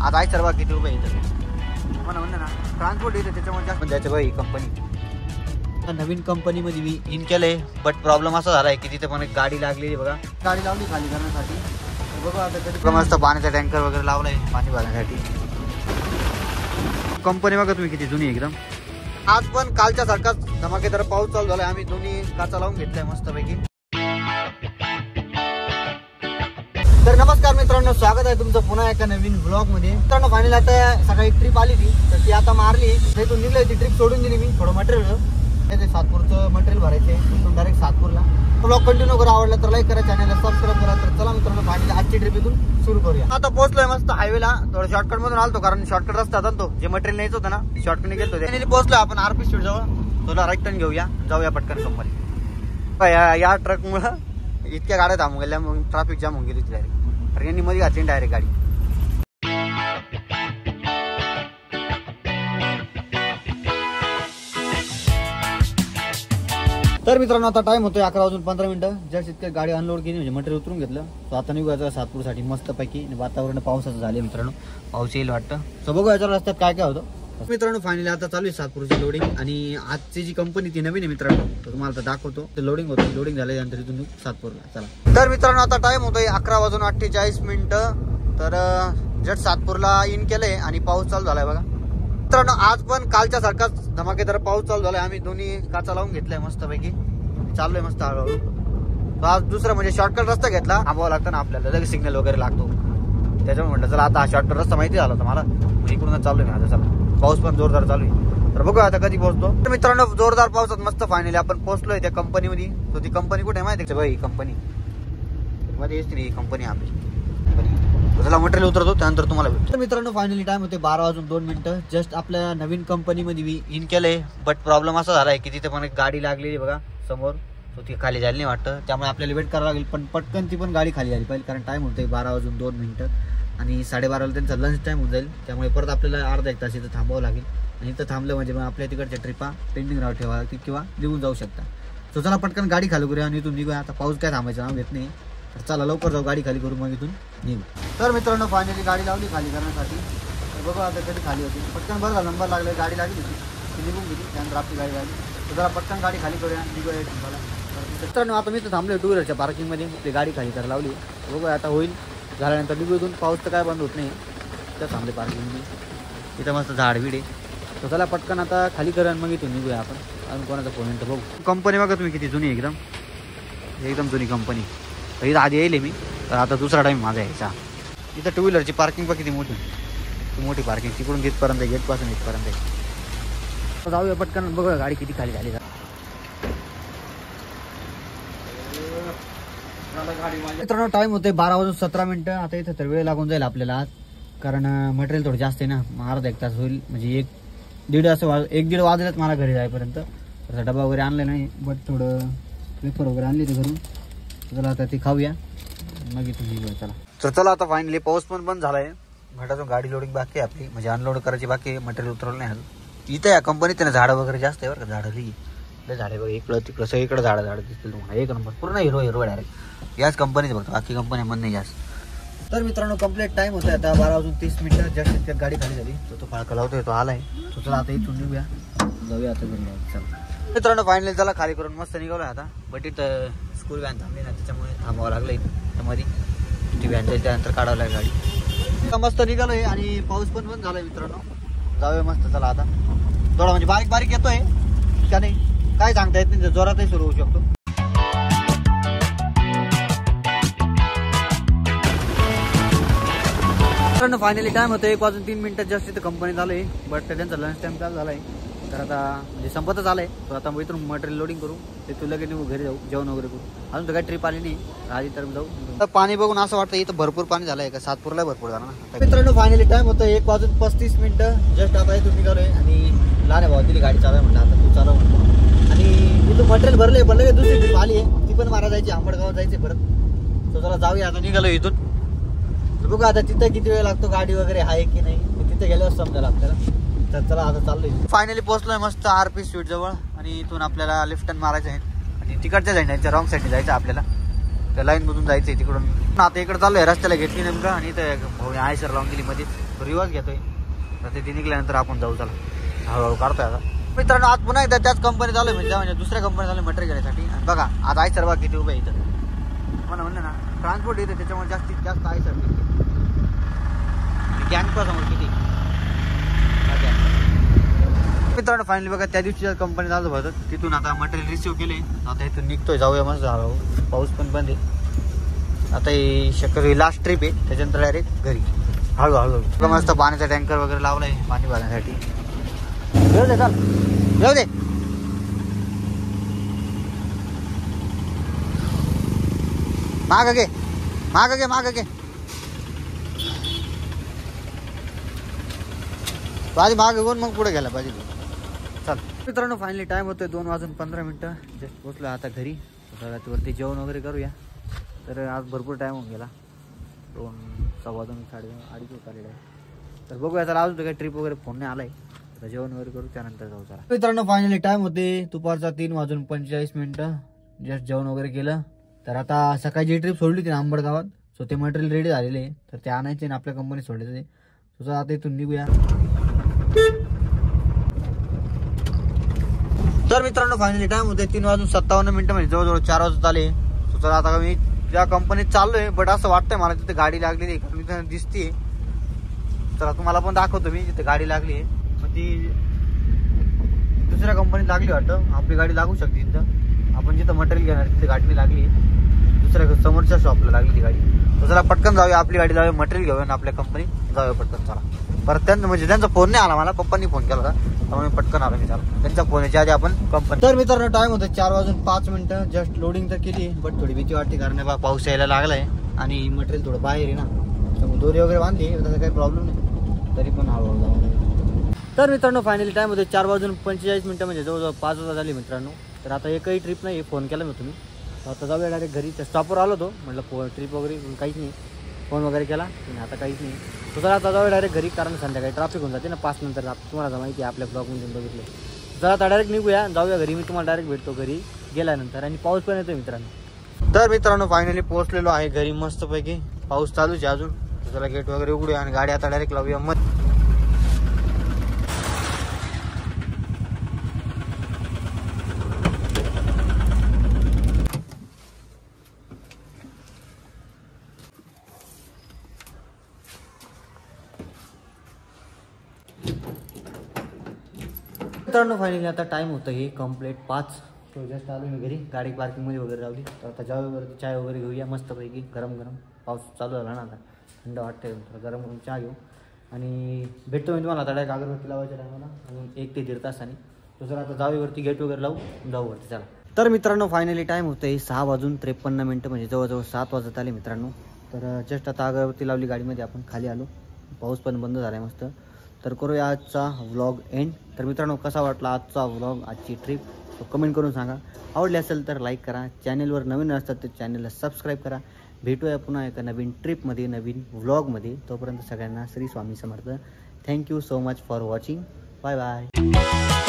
आता आहे सर्व किती रुपये येतं मला म्हणलं ना ट्रान्सपोर्ट येतं त्याच्यामुळे जास्त द्यायचं बघा ही कंपनी नवीन कंपनीमध्ये मी इन केलंय बट प्रॉब्लेम असा झाला आहे की तिथे पण एक गाडी लागलेली बघा गाडी लावली खाली करण्यासाठी बघा आता कधी मस्त पाण्याचा टँकर वगैरे लावलाय पाणी भरण्यासाठी कंपनी बघा तुम्ही किती जुनी एकदम आज पण कालच्या सारखाच धमाकेदार पाऊस चालू झालाय आम्ही दोन्ही काचा लावून घेतलाय मस्तपैकी तर नमस्कार मित्रांनो स्वागत आहे तुमचं पुन्हा एका नवीन ब्लॉग मध्ये मित्रांनो फायनली आता सकाळी ट्रिप आली ती तर ती आता मारली तिथून निघली ती ट्रिप सोडून दिली मी थोडं मटेरियल ते सातपूरचं मटेरियल भरायचे तिथून डायरेक्ट सातपूरला ब्लॉग कंटिन्यू करा आवडला तर लाईक करा चॅनलला सबस्क्राईब करा तर चला मित्रांनो फायनली आजची ट्रिप इथून सुरू करूया आता पोहोचलोय मस्त हायवेला थोडं शॉर्टकट मधून आलतो कारण शॉर्टकट रस्ता होता तो जे मटेरियल न्यायचं होतं ना शॉर्टकट गेलो त्याने पोहोचलोय आपण आरपी स्ट्रीट जवळ तुला राईट टर्न घेऊया जाऊया पटकन कंपनी या ट्रक मुळे इतक्या गाड्या थांबून गेल्या मग ट्रॅफिक जाम होऊन गेली डायरेक्ट यांनी मध्ये घातली डायरेक्ट गाडी तर मित्रांनो आता टाइम होतोय 11:15 जस्ट इतक्या गाडी अनलोड केली म्हणजे मटेरियल उतरून घेतलं सो आता निघायचं सातपूरसाठी मस्तपैकी वातावरण पावसाचं झाले मित्रांनो पाऊस येईल वाटतं सो बघू याच्या रस्त्यात काय काय होतं मित्रांनो फायनली आता चालू आहे सातपूरची लोडिंग आणि आजची जी कंपनी ती नवीन आहे मित्रांनो तर तुम्हाला आता दाखवतो ते लोडिंग होतं लोडिंग झाल्यानंतर इथून सातपूरला चला तर मित्रांनो आता टाइम होतोय 11:48 तर जस्ट सातपूरला इन केलंय आणि पाऊस चालू झालाय बघा मित्रांनो आज पण कालच्या सारखाच धमाकेदार पाऊस चालू झालाय आम्ही दोन्ही काचा लावून घेतलाय मस्तपैकी चाललोय मस्त हळूहळू आज दुसरा म्हणजे शॉर्टकट रस्ता घेतला थांबावं लागतं ना आपल्याला लगेच सिग्नल वगैरे लागतो त्याच्यामुळे म्हटलं चला आता हा शॉर्टकट रस्ता माहिती झाला होता मला इकडूनच चाललोय माझं चला पाऊस पण जोरदार चालू आहे तर बघू आता कधी पोहोचतो तर मित्रांनो जोरदार पावसात मस्त फायनली आपण पोहोचलोय त्या कंपनीमध्ये तो ती कंपनी कुठे आहे माहिती आहे का कंपनी मध्ये येते ही कंपनी आपली त्याला मटेरियल उतरतो त्यानंतर तुम्हाला भेटतो तर मित्रांनो फायनली टाइम होते 12:02 जस्ट आपल्या नवीन कंपनीमध्ये मी इन केलंय बट प्रॉब्लेम असा झालाय की तिथे पण एक गाडी लागलेली बघा समोर तो ती खाली झाली नाही वाटतं त्यामुळे आपल्याला वेट करावं लागेल पण पटकन ती पण गाडी खाली झाली पाहिजे कारण टाइम होतोय 12:02 आणि 12:30ला त्यांचा लंच टाइम होऊन जाईल त्यामुळे परत आपल्याला अर्धा एक तास इथं थांबावं लागेल आणि इथं थांबलं म्हणजे मग आपल्या तिकडच्या ट्रिपा पेंडिंग राहू ठेवा किंवा निघून जाऊ शकता सो चला पटकन गाडी खाली करूया आणि इथून निघूया आता पाऊस काय थांबायचं नाव घेत नाही तर चला लवकर जाऊ गाडी खाली करू मग इथून निघू तर मित्रांनो फायनली गाडी लावली खाली करण्यासाठी तर बघा आता कधी खाली होती पटकन बरं झालं नंबर लागला गाडी लागली होती ती निघून गेली त्यानंतर आपली गाडी लागली तर जरा पटकन गाडी खाली करूया निघूया तुम्हाला मित्रांनो आता मी तर थांबलोय टू व्हीलरच्या पार्किंगमध्ये आपली गाडी खाली करायला लावली बघूया आता होईल झाल्यानंतर निघू इथून पाऊस तर काय बंद होत नाही तर थांबले पार्किंगमध्ये इथं मस्त झाड बिड आहे तर चला पटकन आता खाली करूया मग इथून निघूया आपण अजून कोणाचा फोन येईल तर बघू कंपनी बघा तुम्ही किती जुनी एकदम जुनी कंपनी तर इथं आधी येईल मी तर आता दुसरा टाईम माझा यायचा इथं टू व्हीलरची पार्किंग पण किती मोठी पार्किंग तिकडून गेटपर्यंत गेटपासून इथपर्यंत जाऊया पटकन बघूया गाडी किती खाली झाली मित्रांनो टाइम होते 12:17 आता इथं तर वेळ लागून जाईल आपल्याला कारण मटेरियल थोडं जास्त आहे ना अर्धा एक तास होईल म्हणजे 1-1.5 वाजल्यात मला घरी जाईपर्यंत तसा डबा वगैरे आणला नाही बट थोडं पेपर वगैरे आणले ते घरून चला आता ते खाऊया मग इथून निघूया चला तर चला आता फायनली पाऊस पण बंद झालाय म्हटलं गाडी लोडिंग बाकी आहे आपली म्हणजे अनलोड करायची बाकी आहे मटेरियल उतरवलं नाही अजून इथं या कंपनीत ना झाडं वगैरे जास्त आहे बरं का झाडं लई झाडे बघा इकडं तिकडं सगळीकडे झाडं दिसतील तुम्हाला एक नंबर पूर्ण हिरो डायरेक्ट याच कंपनीच बघतो बाकी कंपन्या पण नाही जास्त तर मित्रांनो कंप्लीट टाइम होता आता 12:30 जस्ट इतक्यात गाडी खाली झाली तो फाळका लावतोय तो आलाय तो चला आता इथून निघूया जाऊया आता घरी चला मित्रांनो फायनली चला खाली करून मस्त निघालोय आता बट इथं स्कूल व्हॅन थांबली ना त्याच्यामुळे थांबावं लागलं इथं मध्ये ती व्हॅन जाईल त्यानंतर काढावं लागेल गाडी मस्त निघालोय आणि पाऊस पण बंद झालाय मित्रांनो जाऊया मस्त चला आता थोडा म्हणजे बारीक येतोय का नाही काय सांगता येत नाही जोरातही सुरू होऊ शकतो फायनली टाइम होतो 1:03 जस्ट इथं कंपनी झालंय बट त्यांचा लंच टाइम चालू झालाय तर आता म्हणजे संपतच आलाय तर आता इथून मटेरियल लोडिंग करू ते तुला की निघू घरी जाऊ जेवण वगैरे करू अजून तर काही ट्रिप आली नाही आधी तर जाऊ तर पाणी बघून असं वाटतं इथं भरपूर पाणी झालंय का सातपूरला भरपूर झालं ना मित्रांनो फायनली टाइम होतं 1:35 जस्ट आता इथून निघालोय आणि लहान भाऊ दिली गाडी चालवाय म्हणलं आता तू चालव म्हणतो आणि इथून मटेरियल भरले दुसरी ट्रिप आली आहे ती पण मारा जायची आंबडगाव जायचे परत तर चला जाऊया आता निघालो इथून बघू आता तिथं किती वेळ लागतो गाडी वगैरे आहे की नाही तिथे गेल्यावर समजायला आपल्याला तर चला आता चाललोय फायनली पोहोचलोय मस्त आरपी स्ट्रीट जवळ आणि इथून आपल्याला लिफ्ट मारायचं आहे आणि तिकडच्या जायचं रॉंग साईडने जायचं आपल्याला त्या लाईन मधून जायचंय तिकडून आता इकडे चाललोय रस्त्याला घेतली नेमकं आणि इथं आहे सर लावून गेली मध्ये रिवर्स घेतोय. तर ते निघल्यानंतर आपण जाऊ. चला हळूहळू काढतोय आता. मित्रांनो आज पुन्हा एकदा त्याच कंपनीत आलोय म्हणजे दुसऱ्या कंपनीत आलोय मटेरियल घेण्यासाठी. आणि बघा आज आहे सर्व किती उभे इथं मला म्हणलं ना ट्रान्सपोर्ट येते त्याच्यामुळे जास्तीत जास्त आहे सर गँग समोर किती. मित्रांनो फायनली बघा त्या दिवशी कंपनीत आलो होतं तिथून आता मटेरियल रिसिव्ह केले. आता इथून निघतोय जाऊया मस्त हळूहळू. पाऊस पण बंद आहे आता. ही शक्यतो लास्ट ट्रिप आहे त्याच्यानंतर डायरेक्ट घरी हळूहळू. मस्त पाण्याचा टँकर वगैरे लावलाय पाणी भरण्यासाठी. येऊ दे चाल येऊ दे. माग घे माग घे माग घे. आधी माग घेऊन मग पुढे गेला पाहिजे. चल मित्रांनो फायनली टाइम होतोय 2:15 जस्ट पोचलो आता घरी. वरती जेवण वगैरे करूया. तर आज भरपूर टाइम होऊन गेला. 2, 2:15, 2:30 होत आलेला आहे. तर बघूया चला अजून काही ट्रिप वगैरे फोन नाही आलाय. तर जेवण वगैरे करू त्यानंतर जाऊ. चला मित्रांनो फायनली टाइम होते दुपारचा 3:45 जस्ट जेवण वगैरे केलं. तर आता सकाळी जी ट्रिप सोडली होती ना आंबड गावात. सो ते मटेरियल रेडी झालेले आहे. तर ते आणायचे ना आपल्या कंपनीत सोडायचे. तुझं आता इथून निघूया. तर मित्रांनो फायनली टाइम होते 3:57 म्हणजे जवळजवळ 4 वाजत आले. तर आता मी ज्या कंपनीत चाललोय बट असं वाटतंय मला तिथे गाडी लागलेली आहे कारण तिथे दिसतीये. तर तुम्हाला पण दाखवतो मी जिथे गाडी लागली आहे. मग ती दुसऱ्या कंपनीत लागली वाटतं. आपली गाडी लागू शकते तिथं. आपण जिथं मटेरियल घेणार तिथे गाडी लागली दुसऱ्या समोरच्या शॉपला लागली ती गाडी. तर चला पटकन जाऊया आपली गाडी लावूया मटेरियल घेऊया आपल्या कंपनीत जाऊया पटकन. चला परत त्यांना म्हणजे त्यांचा फोन नाही आला मला पप्पांनी फोन केला होता त्यामुळे पटकन आलो मी. चला त्यांचा फोन याच्या आधी आपण कंपनी. तर मित्रांनो टाइम होतं 4:05 जस्ट लोडिंग तर केली बट थोडी भीती वाटते कारण बा पाऊस यायला लागलाय आणि मटेरियल थोडं बाहेर आहे ना. त्यामुळे दोरी वगैरे बांधली तसं काही प्रॉब्लेम नाही तरी पण हळूहळू जाऊ. तर मित्रांनो फायनली टाइम होते 4:45 म्हणजे जवळजवळ 5 वाजता झाली मित्रांनो. तर आता एकही ट्रिप नाही फोन केला मी तुम्ही. आता जाऊया डायरेक्ट घरी. त्या स्टॉपवर आलो होतो म्हटलं ट्रिप वगैरे काहीच नाही. फोन वगैरे केला आता काहीच नाही. तो जरा आता जाऊया डायरेक्ट घरी कारण संध्याकाळी ट्रॅफिक होऊन जाते ना 5 नंतर. तुम्हाला माहिती आहे आपल्या ब्लॉगमध्ये बघितलं. जरा आता डायरेक्ट निघूया जाऊया घरी. मी तुम्हाला डायरेक्ट भेटतो घरी गेल्यानंतर. आणि पाऊस पण येतोय मित्रांनो. तर मित्रांनो फायनली पोहोचलेलो आहे घरी मस्तपैकी. पाऊस चालूच आहे अजून. जरा गेट वगैरे उघडूया आणि गाडी आता डायरेक्ट लावूया मग. मित्रांनो फायनली आता टाइम होतं हे कंप्लीट 5. तो जस्ट आलो मी घरी. गाडी पार्किंगमध्ये वगैरे लावली. तर आता जाऊयावरती चाय वगैरे घेऊया मस्तपैकी गरम गरम. पाऊस चालू झाला ना आता थंड वाटतंय. गरम गरम चहा घेऊ आणि भेटतो मी तुम्हाला आता डायरेक्ट अगरबत्ती लावायच्या टायमाला अजून 1 ते 1.5 तासांनी. तो जर आता जाऊयावरती गेट वगैरे लावू जाऊ वरती. चला तर मित्रांनो फायनली टाइम होतं हे 6:53 म्हणजे जवळजवळ 7 वाजत आले मित्रांनो. तर जस्ट आता अगरबत्ती लावली गाडीमध्ये आपण खाली आलो. पाऊस पण बंद झाला आहे मस्त. तर करूया आजचा व्लॉग एंड. तर मित्रांनो कसा वाटला आजचा व्लॉग आजची ट्रिप तो कमेंट करून सांगा. आवडले असेल तर लाईक करा. चॅनलवर नवीन असतात तर चॅनलला सबस्क्राईब करा. भेटूया पुन्हा एका नवीन ट्रिपमध्ये नवीन व्लॉगमध्ये. तोपर्यंत सगळ्यांना Shri Swami Samarth. Thank you so much for watching. Bye bye.